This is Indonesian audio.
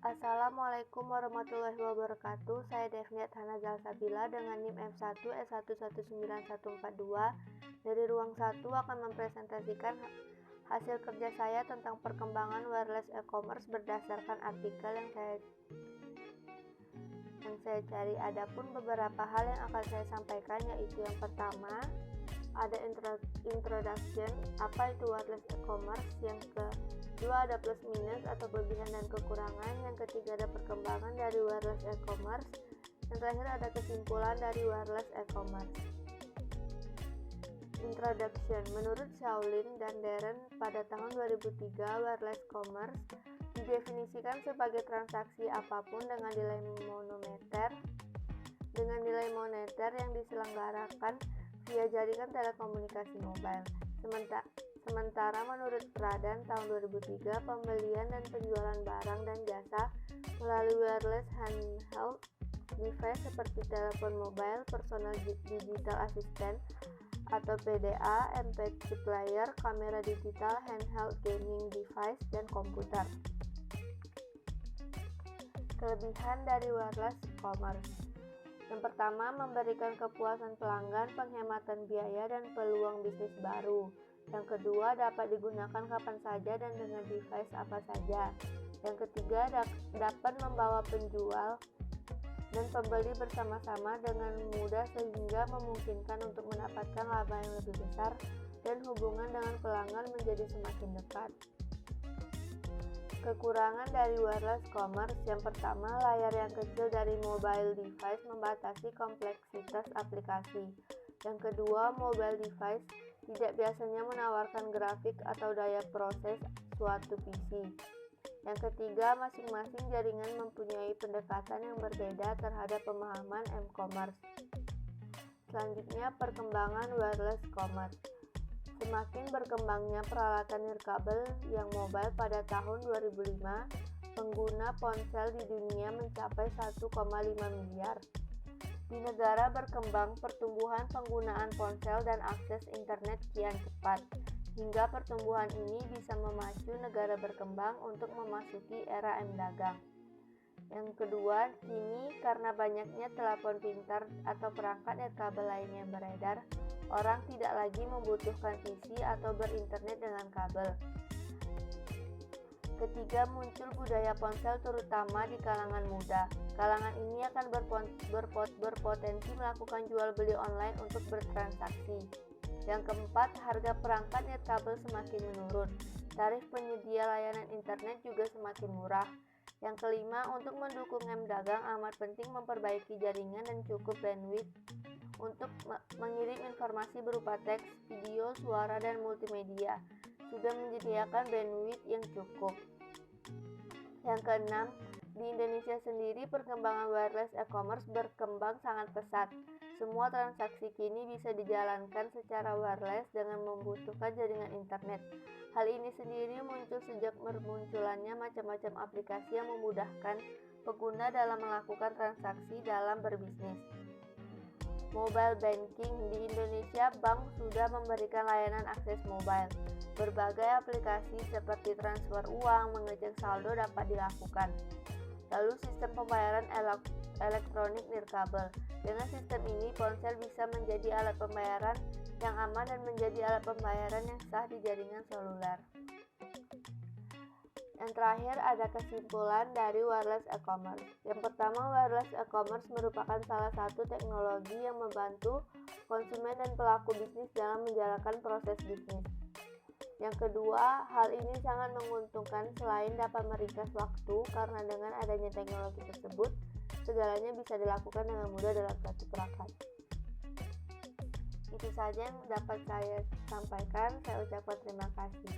Assalamualaikum warahmatullahi wabarakatuh. Saya Devniat Hana Zalsabila dengan NIM F1S1191442 dari Ruang 1 akan mempresentasikan hasil kerja saya tentang perkembangan wireless e-commerce berdasarkan artikel yang saya cari. Adapun beberapa hal yang akan saya sampaikan, yaitu yang pertama ada introduction, apa itu wireless e-commerce. Yang kedua ada plus minus atau kelebihan dan kekurangan. Yang ketiga ada perkembangan dari wireless e-commerce. Yang terakhir ada kesimpulan dari wireless e-commerce. Introduction. Menurut Shaolin dan Darren pada tahun 2003, wireless commerce didefinisikan sebagai transaksi apapun dengan nilai moneter yang diselenggarakan via jaringan telekomunikasi mobile. Sementara menurut Pradhan tahun 2003, pembelian dan penjualan barang dan jasa melalui wireless handheld device seperti telepon mobile, personal digital assistant atau PDA, MP3 player, kamera digital, handheld gaming device, dan komputer. Kelebihan dari wireless commerce. Yang pertama, memberikan kepuasan pelanggan, penghematan biaya, dan peluang bisnis baru. Yang kedua, dapat digunakan kapan saja dan dengan device apa saja. Yang ketiga, dapat membawa penjual dan pembeli bersama-sama dengan mudah sehingga memungkinkan untuk mendapatkan laba yang lebih besar dan hubungan dengan pelanggan menjadi semakin dekat. Kekurangan dari wireless commerce. Yang pertama, layar yang kecil dari mobile device membatasi kompleksitas aplikasi. Yang kedua, mobile device tidak biasanya menawarkan grafik atau daya proses suatu PC. Yang ketiga, masing-masing jaringan mempunyai pendekatan yang berbeda terhadap pemahaman e-commerce. Selanjutnya, perkembangan wireless commerce. Semakin berkembangnya peralatan nirkabel yang mobile pada tahun 2005, pengguna ponsel di dunia mencapai 1,5 miliar. Di negara berkembang, pertumbuhan penggunaan ponsel dan akses internet kian cepat, hingga pertumbuhan ini bisa memacu negara berkembang untuk memasuki era M-dagang. Yang kedua, kini karena banyaknya telepon pintar atau perangkat nirkabel lainnya yang beredar, orang tidak lagi membutuhkan PC atau berinternet dengan kabel. Ketiga, muncul budaya ponsel terutama di kalangan muda. Kalangan ini akan berpotensi melakukan jual beli online untuk bertransaksi. Yang keempat, harga perangkat nirkabel semakin menurun. Tarif penyedia layanan internet juga semakin murah. Yang kelima, untuk mendukung M-dagang amat penting memperbaiki jaringan dan cukup bandwidth untuk mengirim informasi berupa teks, video, suara, dan multimedia. Sudah menyediakan bandwidth yang cukup. Yang keenam, di Indonesia sendiri perkembangan wireless e-commerce berkembang sangat pesat. Semua transaksi kini bisa dijalankan secara wireless dengan membutuhkan jaringan internet. Hal ini sendiri muncul sejak bermunculannya macam-macam aplikasi yang memudahkan pengguna dalam melakukan transaksi dalam berbisnis. Mobile banking. Di Indonesia, bank sudah memberikan layanan akses mobile. Berbagai aplikasi seperti transfer uang, mengecek saldo dapat dilakukan. Lalu sistem pembayaran elektronik nirkabel. Dengan sistem ini, ponsel bisa menjadi alat pembayaran yang aman dan menjadi alat pembayaran yang sah di jaringan seluler. Yang terakhir ada kesimpulan dari wireless e-commerce. Yang pertama, wireless e-commerce merupakan salah satu teknologi yang membantu konsumen dan pelaku bisnis dalam menjalankan proses bisnis. Yang kedua, hal ini sangat menguntungkan selain dapat meringkas waktu karena dengan adanya teknologi tersebut, segalanya bisa dilakukan dengan mudah dalam satu perangkat. Itu saja yang dapat saya sampaikan. Saya ucapkan terima kasih.